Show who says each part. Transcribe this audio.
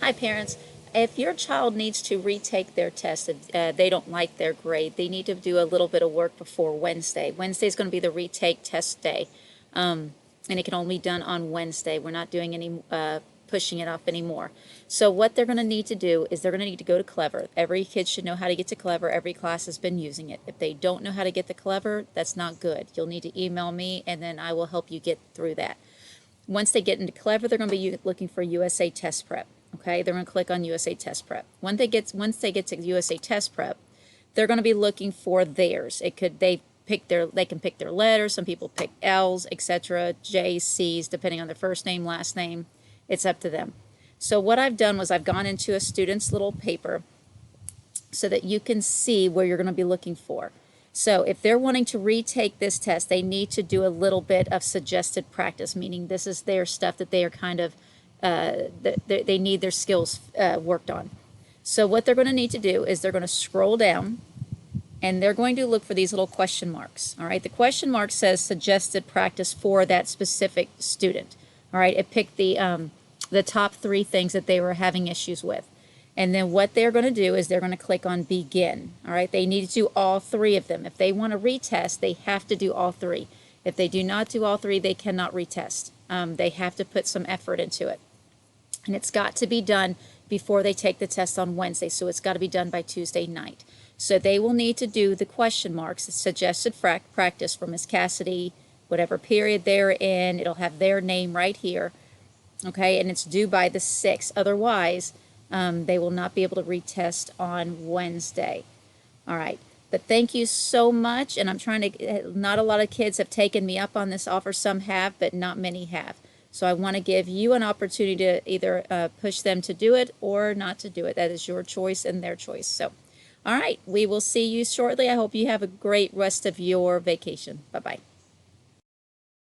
Speaker 1: Hi, parents. If your child needs to retake their test, if they don't like their grade, they need to do a little bit of work before Wednesday. Wednesday is going to be the retake test day, and it can only be done on Wednesday. We're not doing any pushing it off anymore. So what they're going to need to do is they're going to need to go to Clever. Every kid should know how to get to Clever. Every class has been using it. If they don't know how to get to Clever, that's not good. You'll need to email me, and then I will help you get through that. Once they get into Clever, they're going to be looking for USA Test Prep. Okay, they're going to click on USA Test Prep. Once they get to USA Test Prep, they're going to be looking for theirs. They can pick their letters. Some people pick L's, etc., J's, C's, depending on their first name, last name. It's up to them. So what I've done was I've gone into a student's little paper so that you can see where you're going to be looking for. So if they're wanting to retake this test, they need to do a little bit of suggested practice, meaning this is their stuff that they are kind of, they need their skills worked on. So what they're going to need to do is they're going to scroll down and they're going to look for these little question marks. All right, the question mark says suggested practice for that specific student. All right, it picked the top 3 things that they were having issues with. And then what they're going to do is they're going to click on begin. All right, they need to do all 3 of them. If they want to retest, they have to do all 3. If they do not do all 3, they cannot retest. They have to put some effort into it. And it's got to be done before they take the test on Wednesday, so it's got to be done by Tuesday night. So they will need to do the question marks, the suggested practice for Miss Cassidy, whatever period they're in. It'll have their name right here. Okay, and it's due by the 6th. Otherwise, they will not be able to retest on Wednesday. All right, but thank you so much. And I'm trying to, not a lot of kids have taken me up on this offer. Some have, but not many have. So I want to give you an opportunity to either push them to do it or not to do it. That is your choice and their choice. So, all right, we will see you shortly. I hope you have a great rest of your vacation. Bye-bye.